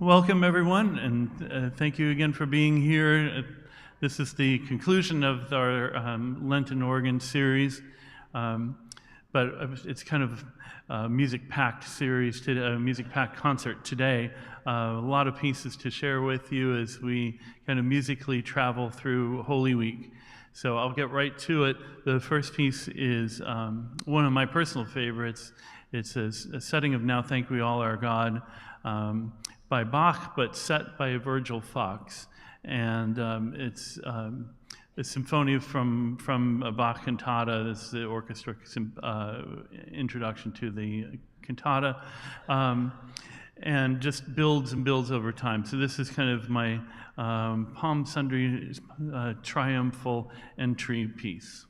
Welcome, everyone, and thank you again for being here. This is the conclusion of our Lenten organ series, but it's kind of a music-packed series, today, a music-packed concert today. A lot of pieces to share with you as we kind of musically travel through Holy Week. So I'll get right to it. The first piece is one of my personal favorites. It's a setting of Now Thank We All Our God, by Bach, but set by Virgil Fox. And it's a symphony from a Bach cantata. This is the orchestra introduction to the cantata, and just builds and builds over time. So this is kind of my Palm Sunday triumphal entry piece.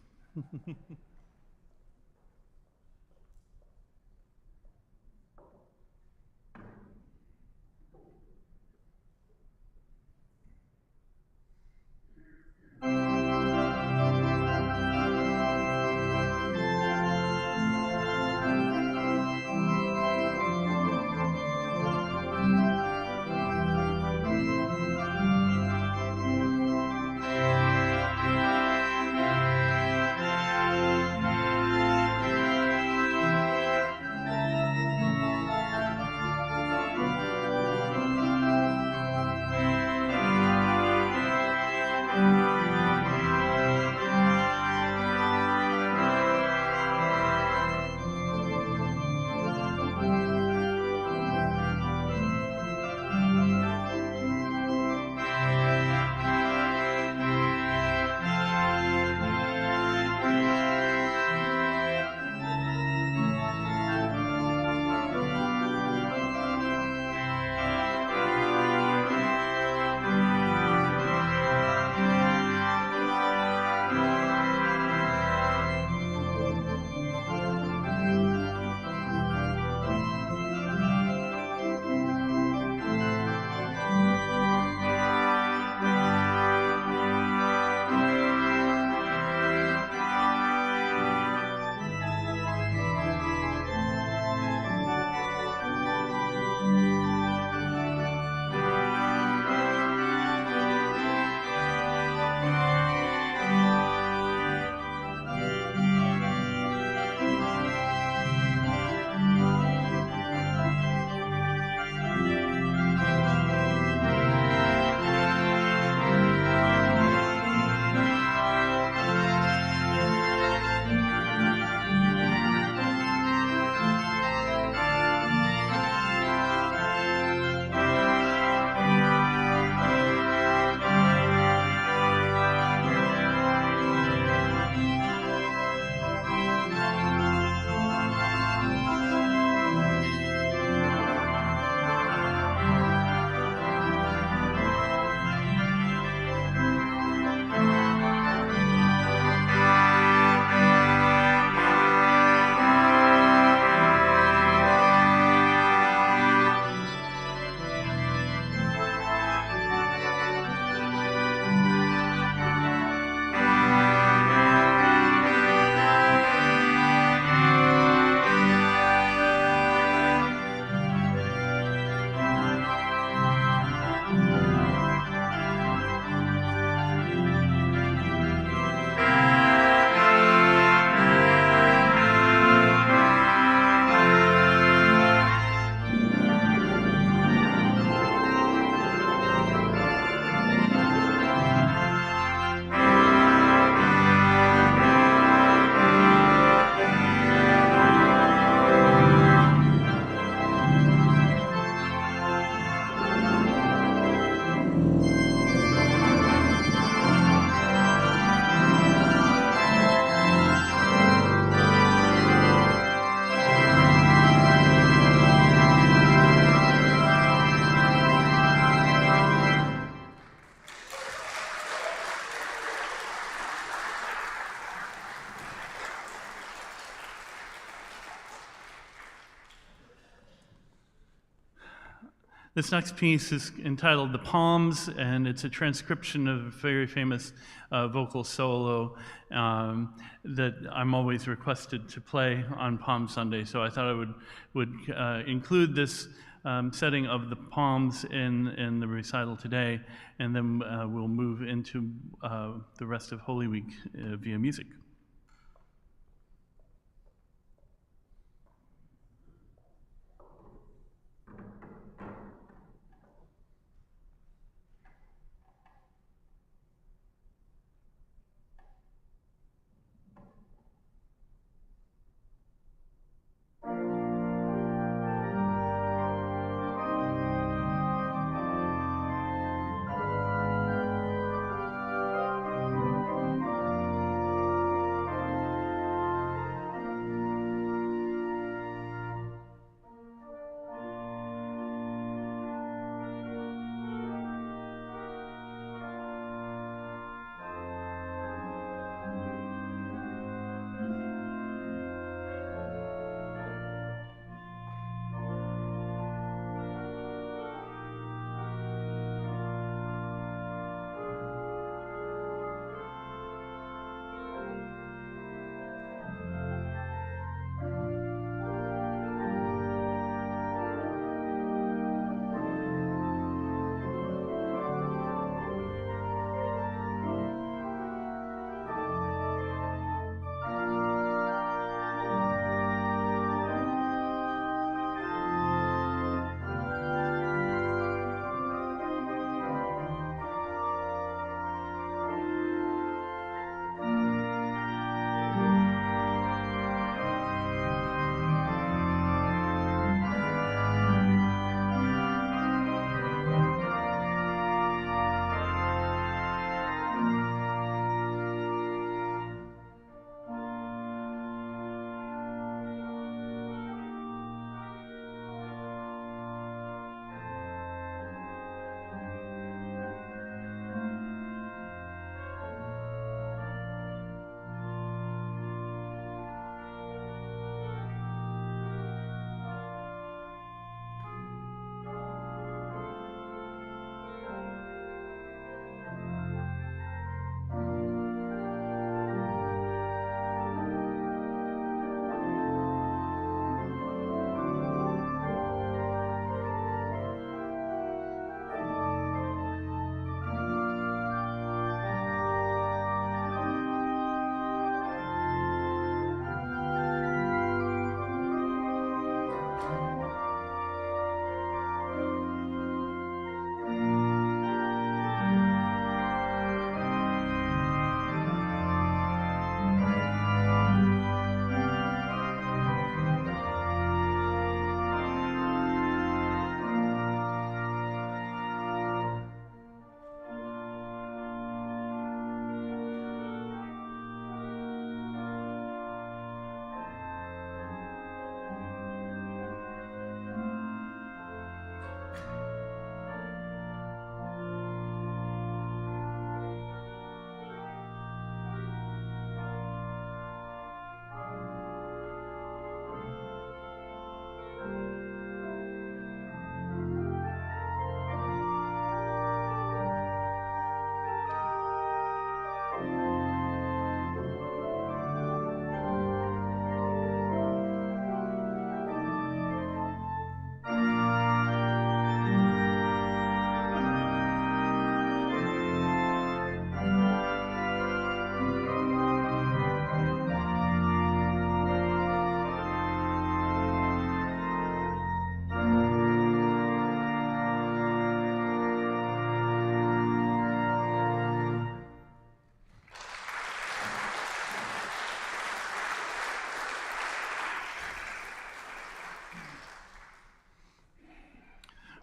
This next piece is entitled The Palms, and it's a transcription of a very famous vocal solo that I'm always requested to play on Palm Sunday. So I thought I would include this setting of the palms in the recital today, and then we'll move into the rest of Holy Week via music.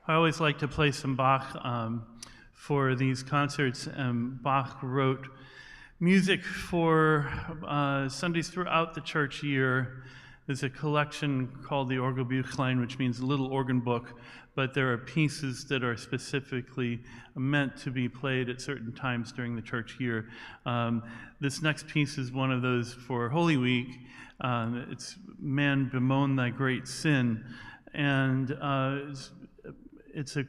I always like to play some Bach for these concerts. Bach wrote music for Sundays throughout the church year. There's a collection called the Orgelbüchlein, which means little organ book, but there are pieces that are specifically meant to be played at certain times during the church year. This next piece is one of those for Holy Week. It's Man, Bemoan Thy Great Sin. And it's a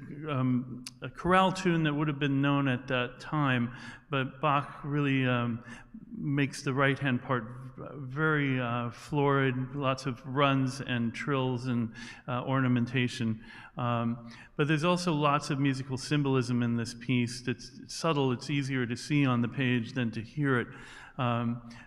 chorale tune that would have been known at that time, but Bach really makes the right-hand part very florid, lots of runs and trills and ornamentation. But there's also lots of musical symbolism in this piece that's subtle. It's easier to see on the page than to hear it.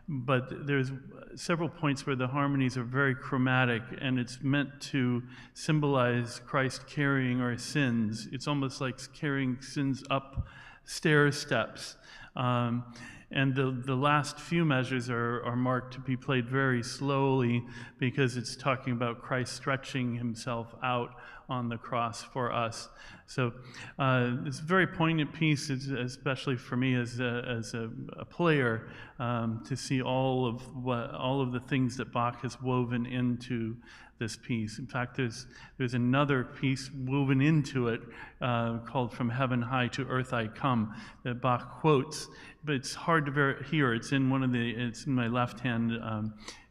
But there's several points where the harmonies are very chromatic, and it's meant to symbolize Christ carrying our sins. It's almost like carrying sins up stair steps. And the last few measures are marked to be played very slowly because it's talking about Christ stretching himself out on the cross for us. So it's a very poignant piece, especially for me as a player, to see all of the things that Bach has woven into this piece. In fact, there's another piece woven into it called "From Heaven High to Earth I Come" that Bach quotes, but it's hard to hear. It's in my left hand.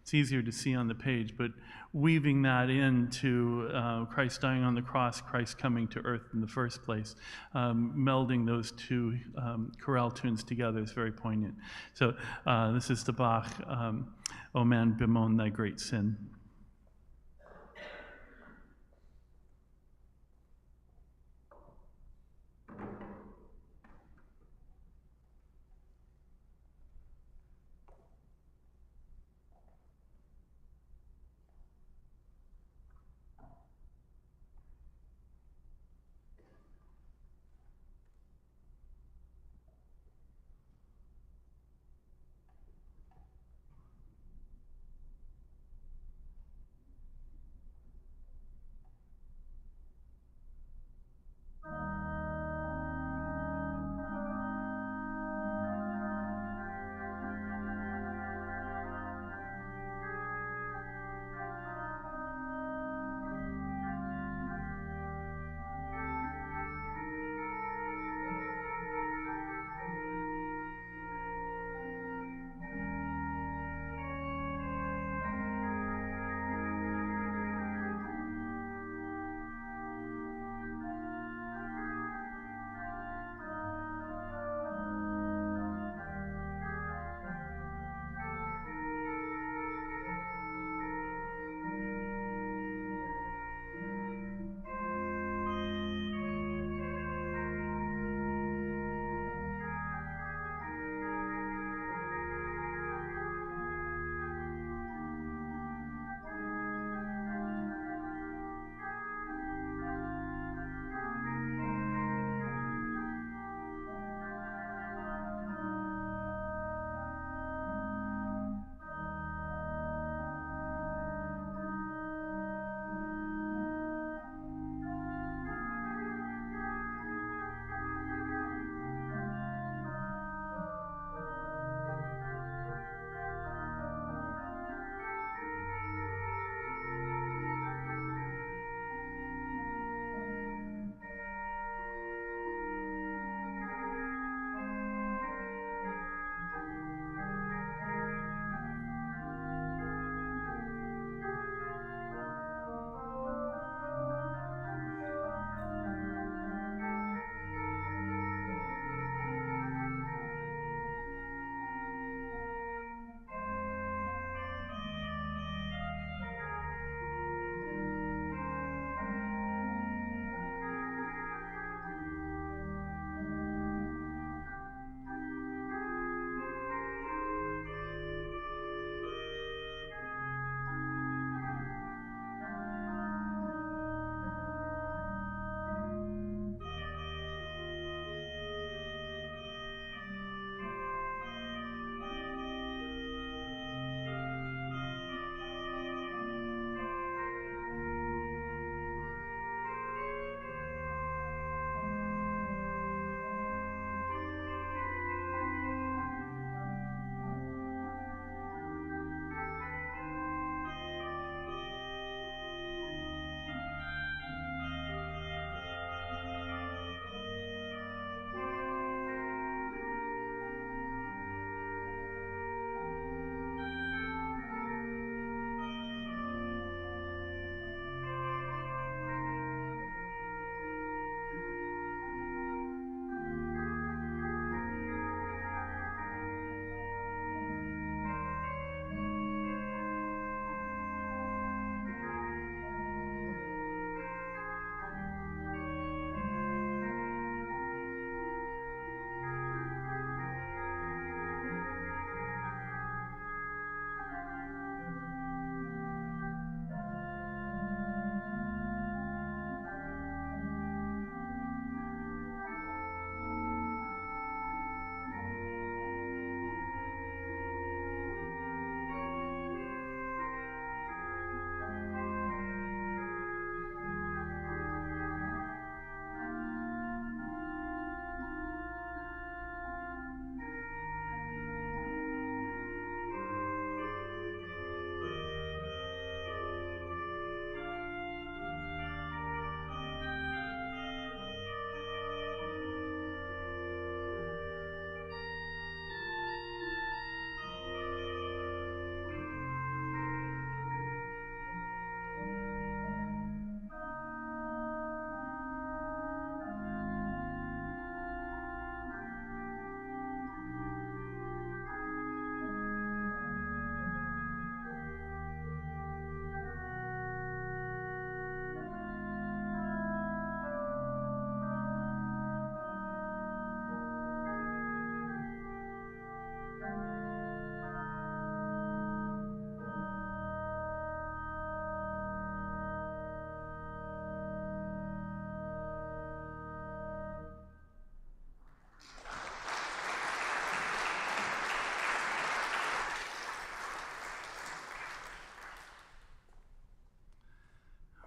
It's easier to see on the page, but weaving that into Christ dying on the cross, Christ coming to earth in the first place, melding those two chorale tunes together is very poignant. So this is the Bach, "O man, bemoan thy great sin."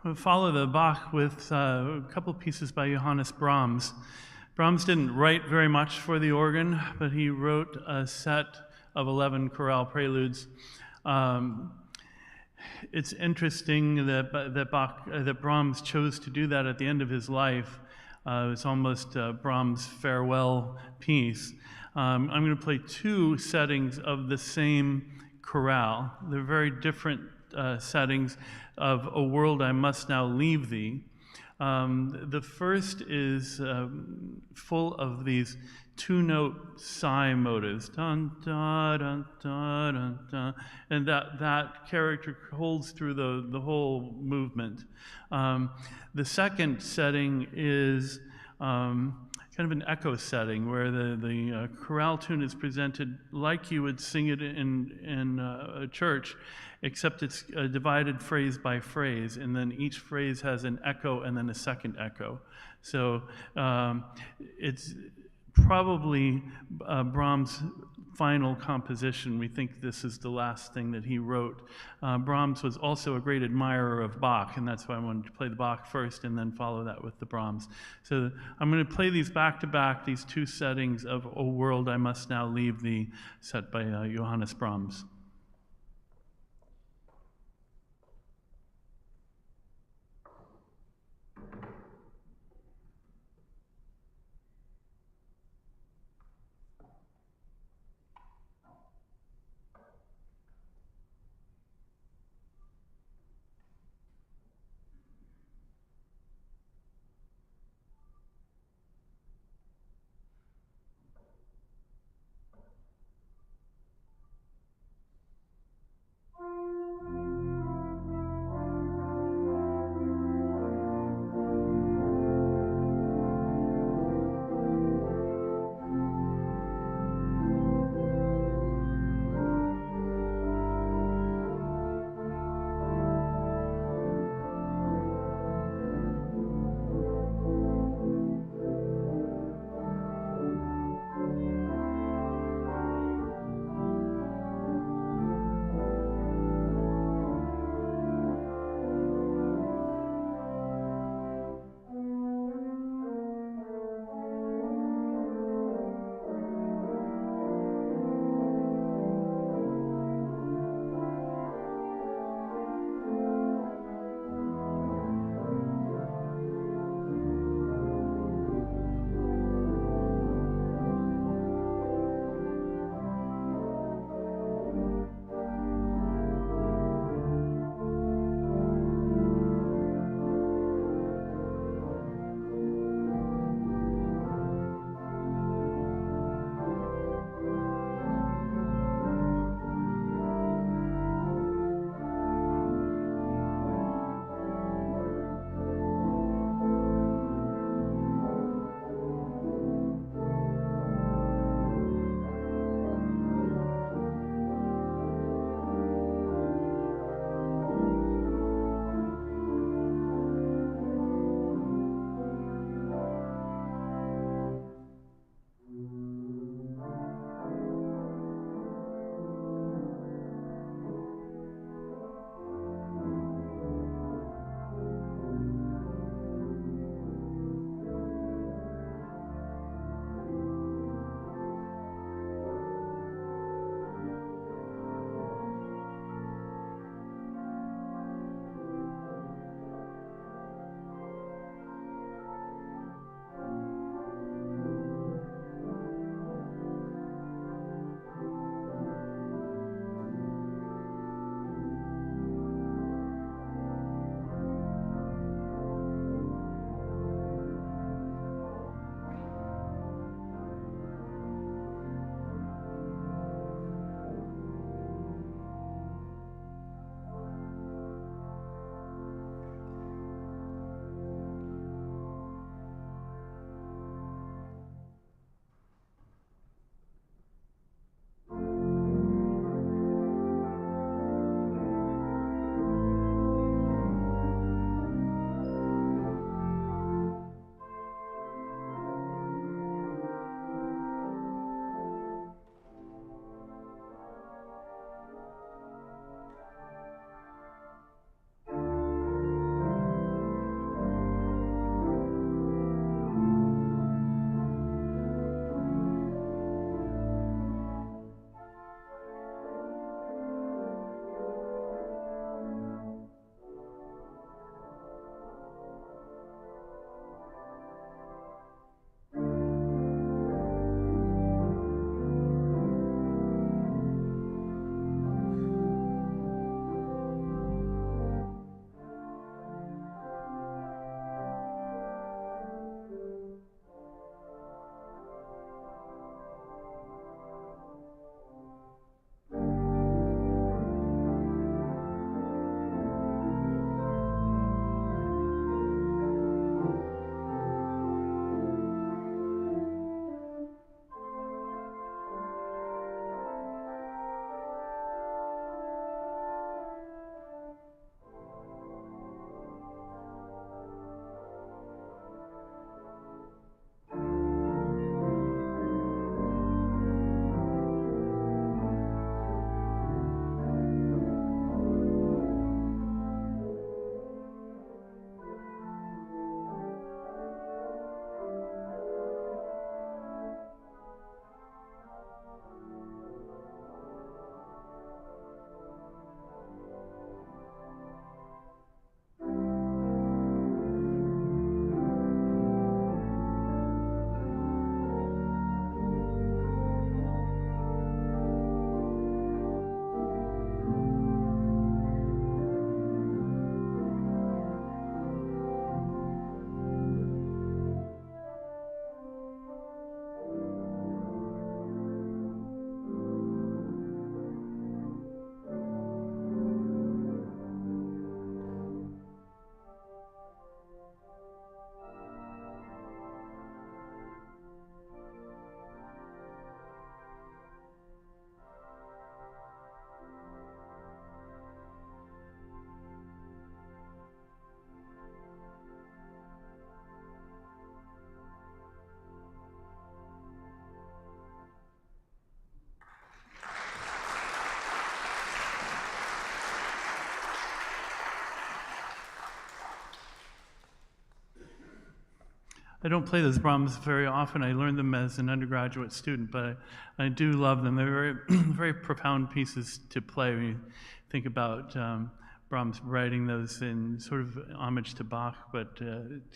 We'll follow the Bach with a couple pieces by Johannes Brahms. Brahms didn't write very much for the organ, but he wrote a set of 11 chorale preludes. It's interesting that Brahms chose to do that at the end of his life. It's almost Brahms' farewell piece. I'm going to play two settings of the same chorale. They're very different settings of A World I Must Now Leave Thee. The first is full of these two-note sigh motives, dun, dun, dun, dun, dun, dun, and that character holds through the whole movement. The second setting is kind of an echo setting where the chorale tune is presented like you would sing it in a church, except it's divided phrase by phrase, and then each phrase has an echo and then a second echo. So it's probably Brahms' final composition. We think this is the last thing that he wrote. Brahms was also a great admirer of Bach, and that's why I wanted to play the Bach first and then follow that with the Brahms. So I'm going to play these back to back, these two settings of O World I Must Now Leave Thee, set by Johannes Brahms. I don't play those Brahms very often. I learned them as an undergraduate student, but I do love them. They're very, very profound pieces to play when you think about Brahms writing those in sort of homage to Bach, but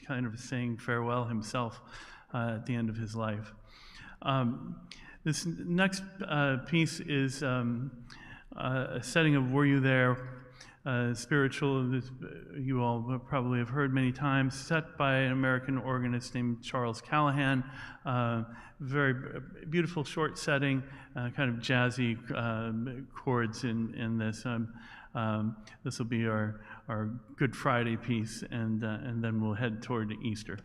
kind of saying farewell himself at the end of his life. This next piece is a setting of Were You There? Spiritual, you all probably have heard many times, set by an American organist named Charles Callahan. Very beautiful short setting, kind of jazzy chords in this. This will be our Good Friday piece, and then we'll head toward Easter.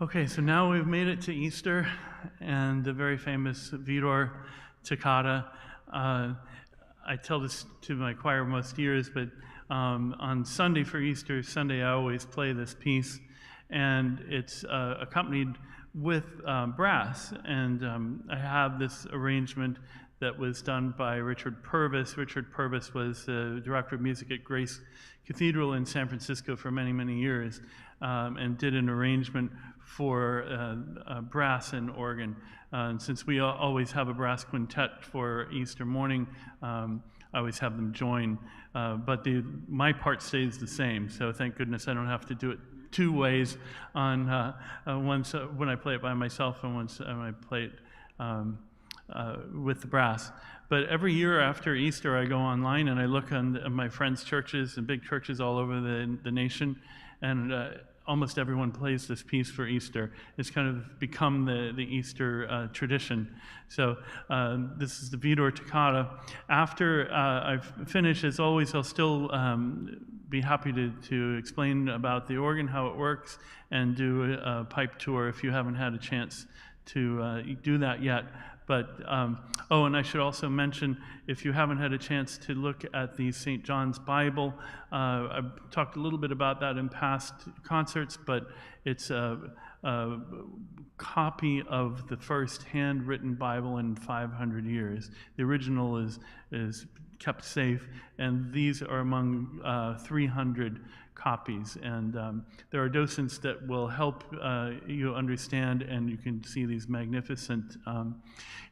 Okay, so now we've made it to Easter and the very famous Vidor Toccata. I tell this to my choir most years, but on Sunday for Easter Sunday, I always play this piece, and it's accompanied with brass. And I have this arrangement that was done by Richard Purvis. Richard Purvis was the director of music at Grace Cathedral in San Francisco for many, many years, and did an arrangement for brass and organ. And since we always have a brass quintet for Easter morning, I always have them join. But my part stays the same, so thank goodness I don't have to do it two ways on once when I play it by myself and once when I play it with the brass. But every year after Easter, I go online and I look on my friends' churches and big churches all over the nation, and almost everyone plays this piece for Easter. It's kind of become the Easter tradition. So this is the Vidor Toccata. After I've finished, as always, I'll still be happy to explain about the organ, how it works, and do a pipe tour if you haven't had a chance to do that yet. But, oh, and I should also mention, if you haven't had a chance to look at the St. John's Bible, I've talked a little bit about that in past concerts, but it's a copy of the first handwritten Bible in 500 years. The original is kept safe, and these are among 300 copies. And there are docents that will help you understand, and you can see these magnificent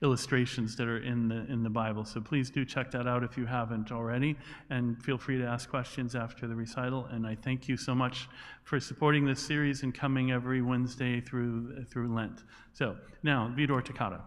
illustrations that are in the Bible. So please do check that out if you haven't already, and feel free to ask questions after the recital. And I thank you so much for supporting this series and coming every Wednesday through Lent. So now, Vidor Toccata.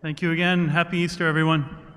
Thank you again. Happy Easter, everyone.